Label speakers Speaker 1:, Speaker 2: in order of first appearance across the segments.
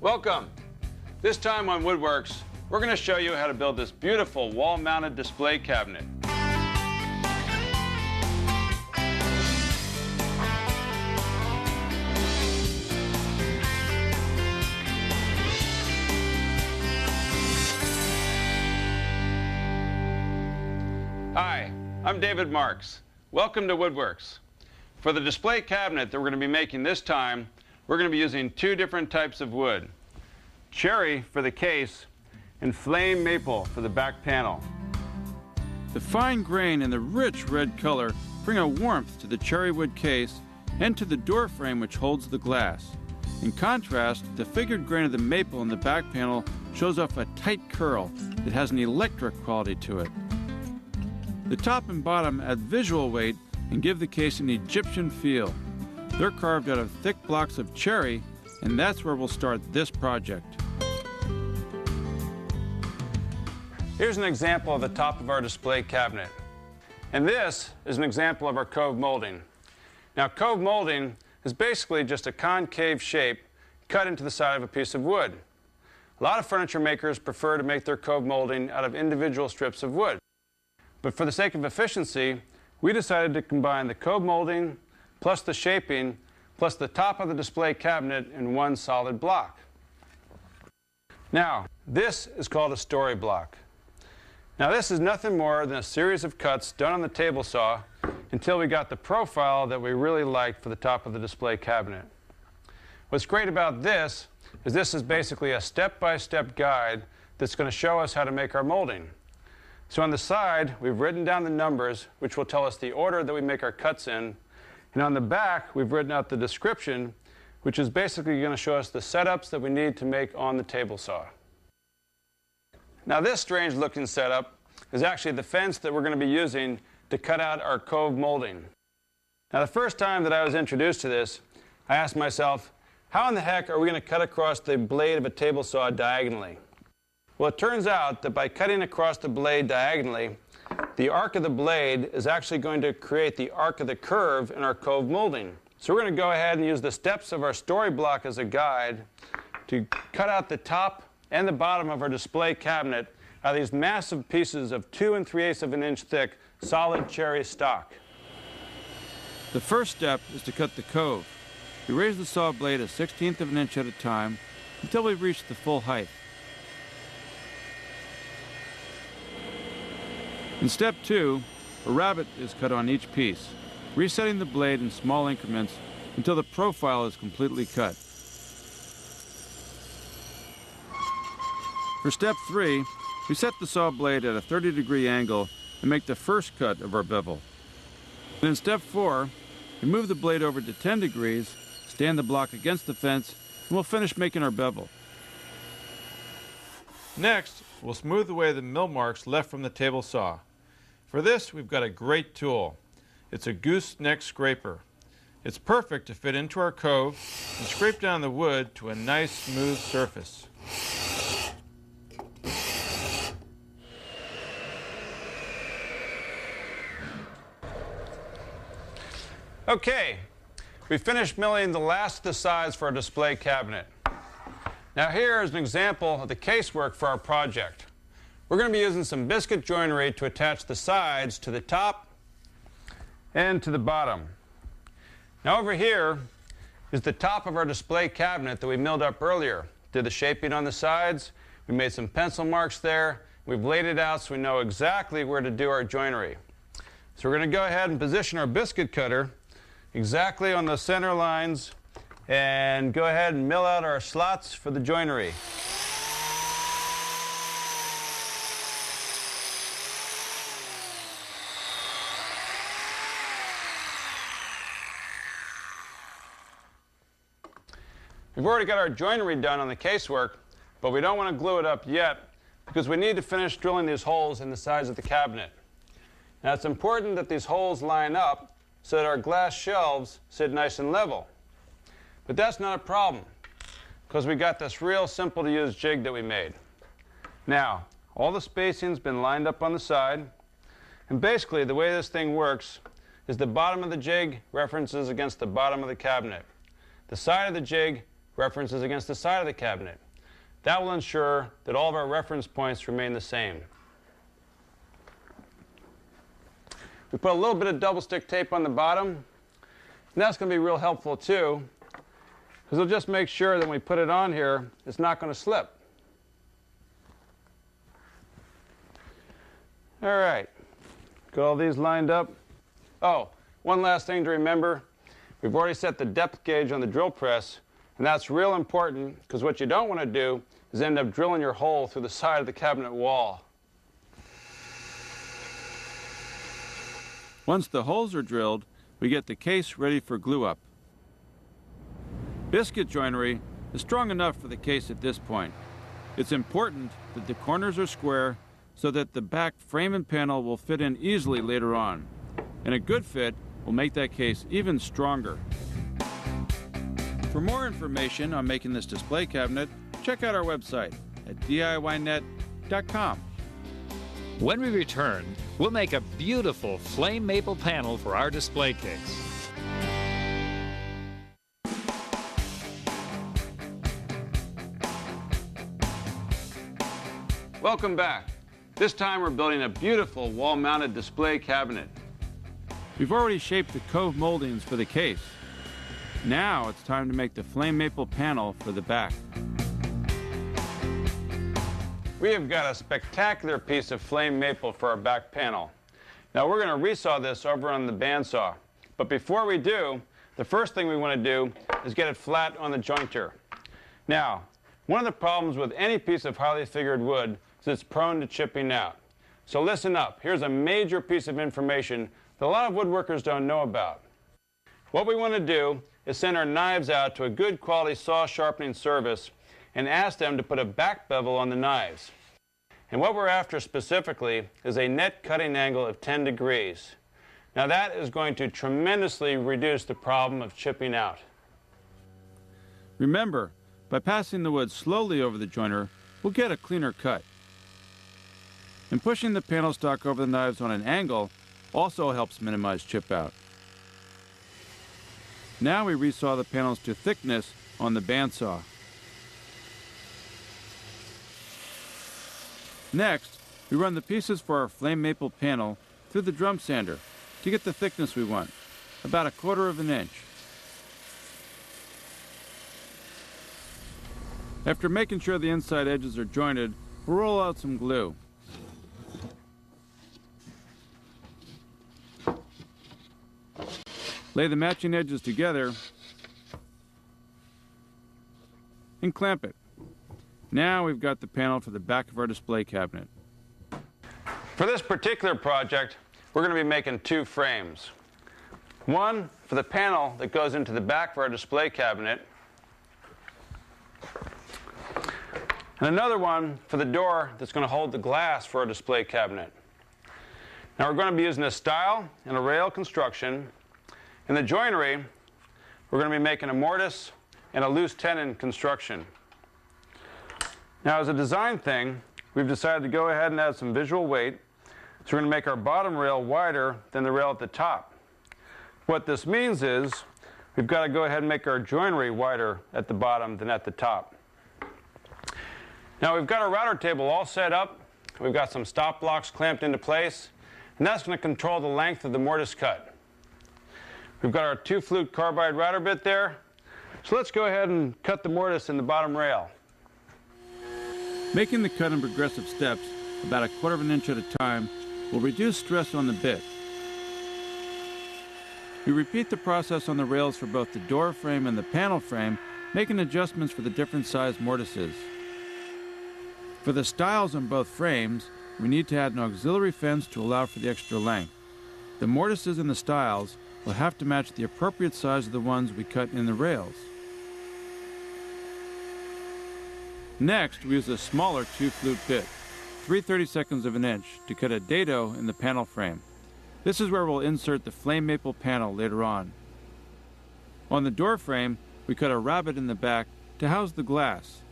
Speaker 1: Welcome. This time on Woodworks, we're going to show you how to build this beautiful wall-mounted display cabinet. Hi, I'm D.Marks. Welcome to Woodworks. For the display cabinet that we're going to be making this time, we're going to be using two different types of wood. Cherry for the case and flame maple for the back panel.
Speaker 2: The fine grain and the rich red color bring a warmth to the cherry wood case and to the door frame which holds the glass. In contrast, the figured grain of the maple in the back panel shows off a tight curl that has an electric quality to it. The top and bottom add visual weight and give the case an Egyptian feel. They're carved out of thick blocks of cherry, and that's where we'll start this project.
Speaker 1: Here's an example of the top of our display cabinet. And this is an example of our cove molding. Now, cove molding is basically just a concave shape cut into the side of a piece of wood. A lot of furniture makers prefer to make their cove molding out of individual strips of wood. But for the sake of efficiency, we decided to combine the cove molding plus the shaping plus the top of the display cabinet in one solid block. Now, this is called a story block. Now, this is nothing more than a series of cuts done on the table saw until we got the profile that we really liked for the top of the display cabinet. What's great about this is basically a step-by-step guide that's going to show us how to make our molding. So on the side, we've written down the numbers, which will tell us the order that we make our cuts in. And on the back, we've written out the description, which is basically going to show us the setups that we need to make on the table saw. Now, this strange-looking setup is actually the fence that we're going to be using to cut out our cove molding. Now, the first time that I was introduced to this, I asked myself, how in the heck are we going to cut across the blade of a table saw diagonally? Well, it turns out that by cutting across the blade diagonally, the arc of the blade is actually going to create the arc of the curve in our cove molding. So we're going to go ahead and use the steps of our story block as a guide to cut out the top and the bottom of our display cabinet out of these massive pieces of 2 3/8 of an inch thick solid cherry stock.
Speaker 2: The first step is to cut the cove. We raise the saw blade 1/16 of an inch at a time until we reach the full height. In step 2, a rabbet is cut on each piece, resetting the blade in small increments until the profile is completely cut. For step 3, we set the saw blade at a 30-degree angle and make the first cut of our bevel. And in step 4, we move the blade over to 10 degrees, stand the block against the fence, and we'll finish making our bevel. Next, we'll smooth away the mill marks left from the table saw. For this, we've got a great tool. It's a gooseneck scraper. It's perfect to fit into our cove and scrape down the wood to a nice smooth surface.
Speaker 1: Okay, we finished milling the last of the sides for our display cabinet. Now here is an example of the casework for our project. We're going to be using some biscuit joinery to attach the sides to the top and to the bottom. Now over here is the top of our display cabinet that we milled up earlier. Did the shaping on the sides, we made some pencil marks there, we've laid it out so we know exactly where to do our joinery. So we're going to go ahead and position our biscuit cutter exactly on the center lines and go ahead and mill out our slots for the joinery. We've already got our joinery done on the casework, but we don't want to glue it up yet because we need to finish drilling these holes in the sides of the cabinet. Now, it's important that these holes line up so that our glass shelves sit nice and level. But that's not a problem because we got this real simple to use jig that we made. Now, all the spacing's been lined up on the side, and basically the way this thing works is the bottom of the jig references against the bottom of the cabinet. The side of the jig references against the side of the cabinet. That will ensure that all of our reference points remain the same. We put a little bit of double stick tape on the bottom, and that's going to be real helpful too, because it'll just make sure that when we put it on here, it's not going to slip. All right, got all these lined up. Oh, one last thing to remember. We've already set the depth gauge on the drill press, and that's real important because what you don't want to do is end up drilling your hole through the side of the cabinet wall.
Speaker 2: Once the holes are drilled, we get the case ready for glue-up. Biscuit joinery is strong enough for the case at this point. It's important that the corners are square so that the back frame and panel will fit in easily later on. And a good fit will make that case even stronger. For more information on making this display cabinet, check out our website at DIYnet.com.
Speaker 3: When we return, we'll make a beautiful flame maple panel for our display case.
Speaker 1: Welcome back. This time we're building a beautiful wall-mounted display cabinet.
Speaker 2: We've already shaped the cove moldings for the case. Now it's time to make the flame maple panel for the back.
Speaker 1: We have got a spectacular piece of flame maple for our back panel. Now we're going to resaw this over on the bandsaw. But before we do, the first thing we want to do is get it flat on the jointer. Now, one of the problems with any piece of highly figured wood is it's prone to chipping out. So listen up. Here's a major piece of information that a lot of woodworkers don't know about. What we want to do is send our knives out to a good quality saw sharpening service and ask them to put a back bevel on the knives. And what we're after specifically is a net cutting angle of 10 degrees. Now that is going to tremendously reduce the problem of chipping out.
Speaker 2: Remember, by passing the wood slowly over the jointer, we'll get a cleaner cut. And pushing the panel stock over the knives on an angle also helps minimize chip out. Now we resaw the panels to thickness on the bandsaw. Next, we run the pieces for our flame maple panel through the drum sander to get the thickness we want, about 1/4 inch. After making sure the inside edges are jointed, we'll roll out some glue. Lay the matching edges together and clamp it. Now we've got the panel for the back of our display cabinet.
Speaker 1: For this particular project, we're going to be making 2 frames. One for the panel that goes into the back of our display cabinet, and another one for the door that's going to hold the glass for our display cabinet. Now we're going to be using a stile and a rail construction. In the joinery, we're going to be making a mortise and a loose tenon construction. Now as a design thing, we've decided to go ahead and add some visual weight. So we're going to make our bottom rail wider than the rail at the top. What this means is we've got to go ahead and make our joinery wider at the bottom than at the top. Now we've got our router table all set up. We've got some stop blocks clamped into place, and that's going to control the length of the mortise cut. We've got our 2-flute carbide router bit there. So let's go ahead and cut the mortise in the bottom rail.
Speaker 2: Making the cut in progressive steps, about 1/4 inch at a time, will reduce stress on the bit. We repeat the process on the rails for both the door frame and the panel frame, making adjustments for the different size mortises. For the stiles on both frames, we need to add an auxiliary fence to allow for the extra length. The mortises and the stiles will have to match the appropriate size of the ones we cut in the rails. Next, we use a smaller 2-flute bit, 3/32 of an inch, to cut a dado in the panel frame. This is where we'll insert the flame maple panel later on. On the door frame, we cut a rabbet in the back to house the glass.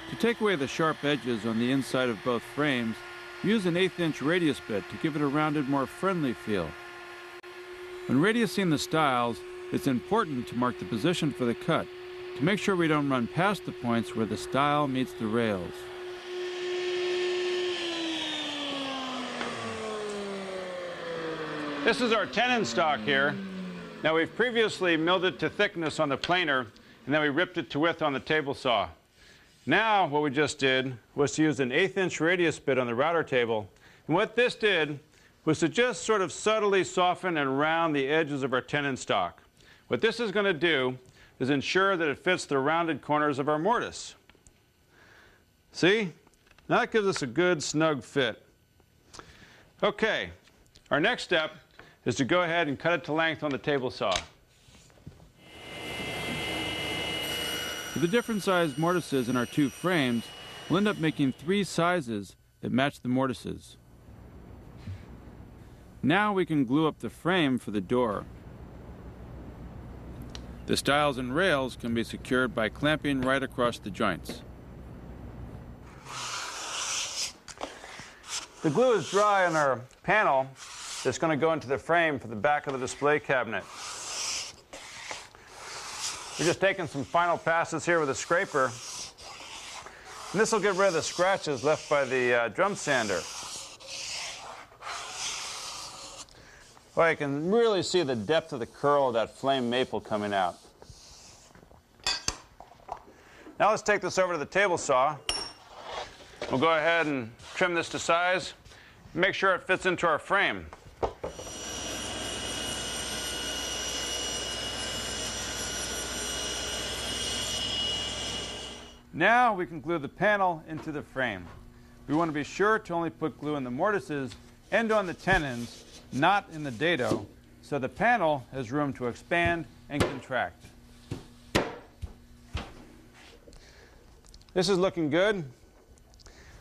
Speaker 2: To take away the sharp edges on the inside of both frames, use an 1/8 inch radius bit to give it a rounded, more friendly feel. When radiusing the stiles, it's important to mark the position for the cut, to make sure we don't run past the points where the stile meets the rails.
Speaker 1: This is our tenon stock here. Now we've previously milled it to thickness on the planer, and then we ripped it to width on the table saw. Now what we just did was to use an 1/8 inch radius bit on the router table, and what this did was to just sort of subtly soften and round the edges of our tenon stock. What this is going to do is ensure that it fits the rounded corners of our mortise. See? Now that gives us a good snug fit. Okay, our next step is to go ahead and cut it to length on the table saw.
Speaker 2: With the different sized mortises in our two frames, we'll end up making 3 sizes that match the mortises. Now we can glue up the frame for the door. The stiles and rails can be secured by clamping right across the joints.
Speaker 1: The glue is dry on our panel that's going to go into the frame for the back of the display cabinet. We're just taking some final passes here with a scraper. And this will get rid of the scratches left by the drum sander. Well, you can really see the depth of the curl of that flame maple coming out. Now let's take this over to the table saw. We'll go ahead and trim this to size. Make sure it fits into our frame. Now we can glue the panel into the frame. We want to be sure to only put glue in the mortises and on the tenons, not in the dado, so the panel has room to expand and contract. This is looking good.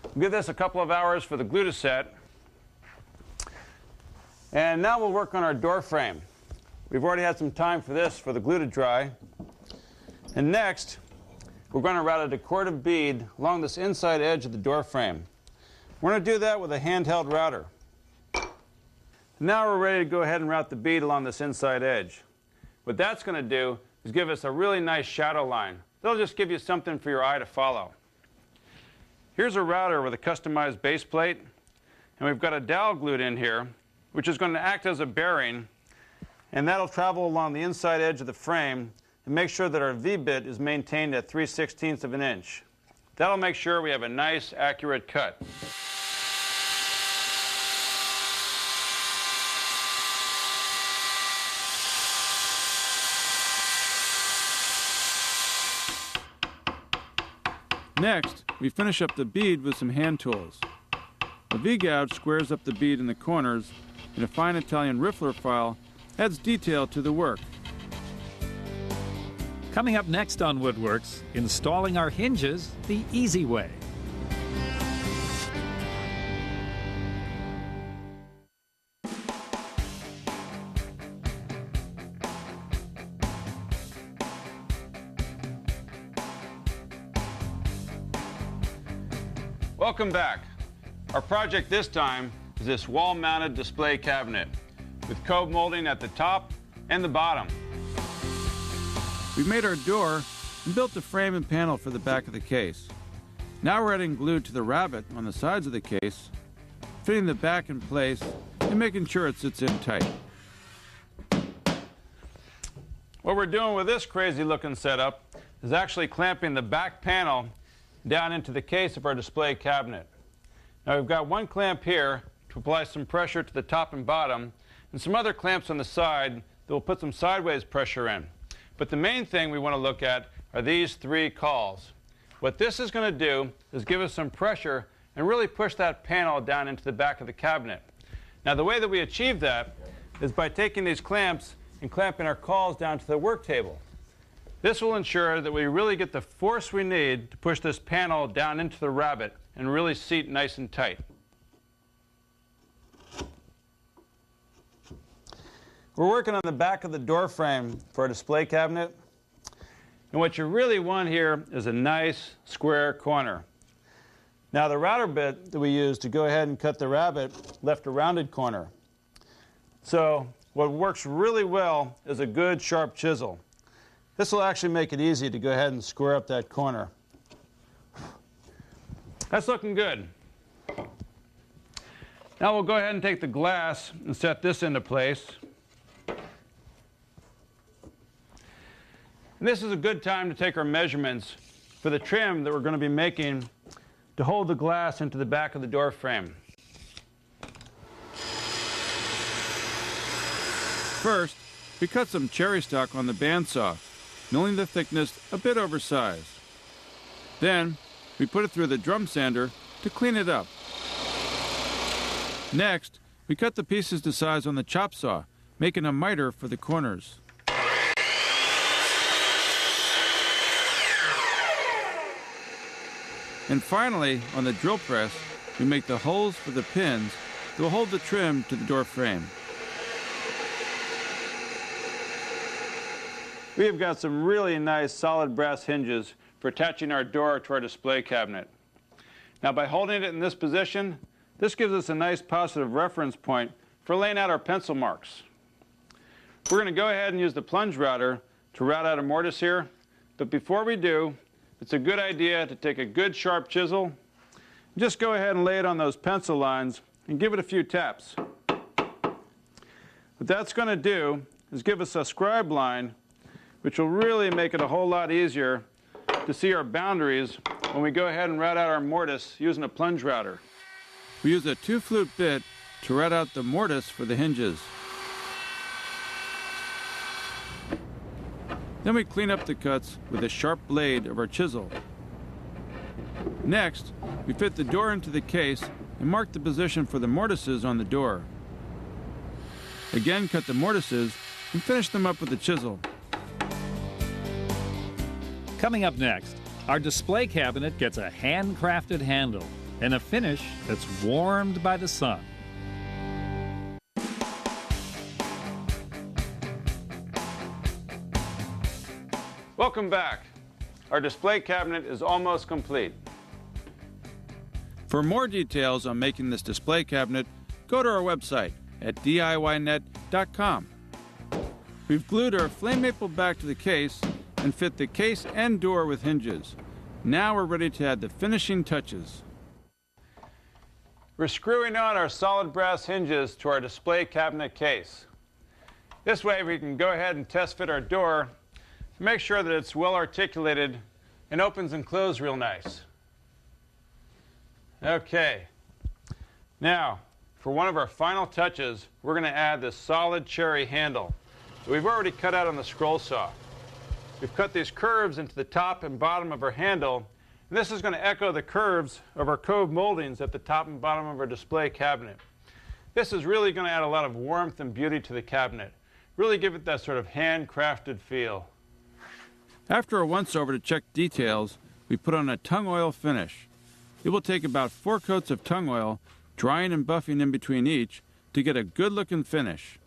Speaker 1: We'll give this a couple of hours for the glue to set. And now we'll work on our door frame. We've already had some time for this, for the glue to dry. And next, we're going to route a decorative bead along this inside edge of the door frame. We're going to do that with a handheld router. Now we're ready to go ahead and route the bead along this inside edge. What that's going to do is give us a really nice shadow line. That'll just give you something for your eye to follow. Here's a router with a customized base plate, and we've got a dowel glued in here, which is going to act as a bearing, and that'll travel along the inside edge of the frame and make sure that our V-bit is maintained at 3/16 of an inch. That'll make sure we have a nice, accurate cut.
Speaker 2: Next, we finish up the bead with some hand tools. A V-gouge squares up the bead in the corners, and a fine Italian riffler file adds detail to the work.
Speaker 3: Coming up next on Woodworks, installing our hinges the easy way.
Speaker 1: Welcome back. Our project this time is this wall-mounted display cabinet with cove molding at the top and the bottom.
Speaker 2: We made our door and built the frame and panel for the back of the case. Now we're adding glue to the rabbet on the sides of the case, fitting the back in place and making sure it sits in tight.
Speaker 1: What we're doing with this crazy looking setup is actually clamping the back panel down into the case of our display cabinet. Now we've got one clamp here to apply some pressure to the top and bottom, and some other clamps on the side that will put some sideways pressure in. But the main thing we want to look at are these 3 cauls. What this is going to do is give us some pressure and really push that panel down into the back of the cabinet. Now the way that we achieve that is by taking these clamps and clamping our cauls down to the work table. This will ensure that we really get the force we need to push this panel down into the rabbet and really seat nice and tight. We're working on the back of the door frame for a display cabinet. And what you really want here is a nice square corner. Now the router bit that we used to go ahead and cut the rabbet left a rounded corner. So what works really well is a good sharp chisel. This will actually make it easy to go ahead and square up that corner. That's looking good. Now we'll go ahead and take the glass and set this into place. And this is a good time to take our measurements for the trim that we're going to be making to hold the glass into the back of the door frame.
Speaker 2: First, we cut some cherry stock on the bandsaw, milling the thickness a bit oversized. Then, we put it through the drum sander to clean it up. Next, we cut the pieces to size on the chop saw, making a miter for the corners. And finally, on the drill press, we make the holes for the pins that will hold the trim to the door frame.
Speaker 1: We have got some really nice solid brass hinges for attaching our door to our display cabinet. Now by holding it in this position, this gives us a nice positive reference point for laying out our pencil marks. We're going to go ahead and use the plunge router to route out a mortise here, but before we do, it's a good idea to take a good sharp chisel and just go ahead and lay it on those pencil lines and give it a few taps. What that's going to do is give us a scribe line, which will really make it a whole lot easier to see our boundaries when we go ahead and route out our mortise using a plunge router.
Speaker 2: We use a 2-flute bit to route out the mortise for the hinges. Then we clean up the cuts with a sharp blade of our chisel. Next, we fit the door into the case and mark the position for the mortises on the door. Again, cut the mortises and finish them up with the chisel.
Speaker 3: Coming up next, our display cabinet gets a handcrafted handle and a finish that's warmed by the sun.
Speaker 1: Welcome back. Our display cabinet is almost complete.
Speaker 2: For more details on making this display cabinet, go to our website at DIYnet.com. We've glued our flame maple back to the case and fit the case and door with hinges. Now we're ready to add the finishing touches.
Speaker 1: We're screwing on our solid brass hinges to our display cabinet case. This way we can go ahead and test fit our door to make sure that it's well articulated and opens and closes real nice. Okay. Now, for one of our final touches, we're going to add this solid cherry handle that we've already cut out on the scroll saw. We've cut these curves into the top and bottom of our handle, and this is going to echo the curves of our cove moldings at the top and bottom of our display cabinet. This is really going to add a lot of warmth and beauty to the cabinet. Really give it that sort of handcrafted feel.
Speaker 2: After a once-over to check details, we put on a tung oil finish. It will take about 4 coats of tung oil, drying and buffing in between each, to get a good-looking finish.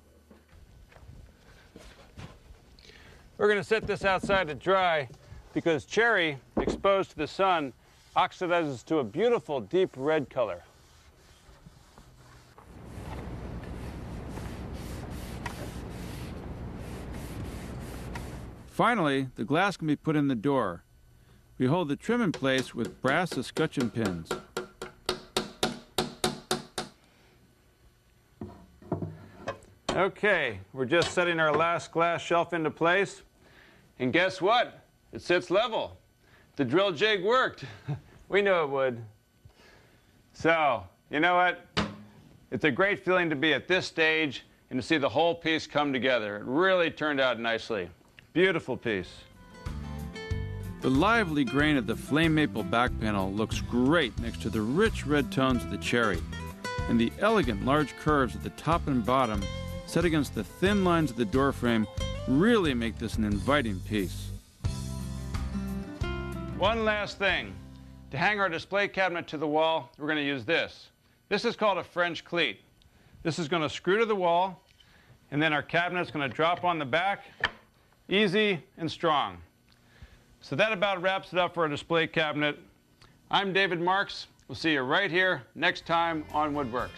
Speaker 1: We're going to set this outside to dry because cherry, exposed to the sun, oxidizes to a beautiful deep red color.
Speaker 2: Finally, the glass can be put in the door. We hold the trim in place with brass escutcheon pins.
Speaker 1: Okay, we're just setting our last glass shelf into place. And guess what? It sits level. The drill jig worked. We knew it would. So, you know what? It's a great feeling to be at this stage and to see the whole piece come together. It really turned out nicely. Beautiful piece.
Speaker 2: The lively grain of the flame maple back panel looks great next to the rich red tones of the cherry, and the elegant large curves at the top and bottom set against the thin lines of the door frame really make this an inviting piece.
Speaker 1: One last thing. To hang our display cabinet to the wall, we're going to use this. This is called a French cleat. This is going to screw to the wall, and then our cabinet's going to drop on the back, easy and strong. So that about wraps it up for our display cabinet. I'm D.Marks. We'll see you right here next time on Woodworks.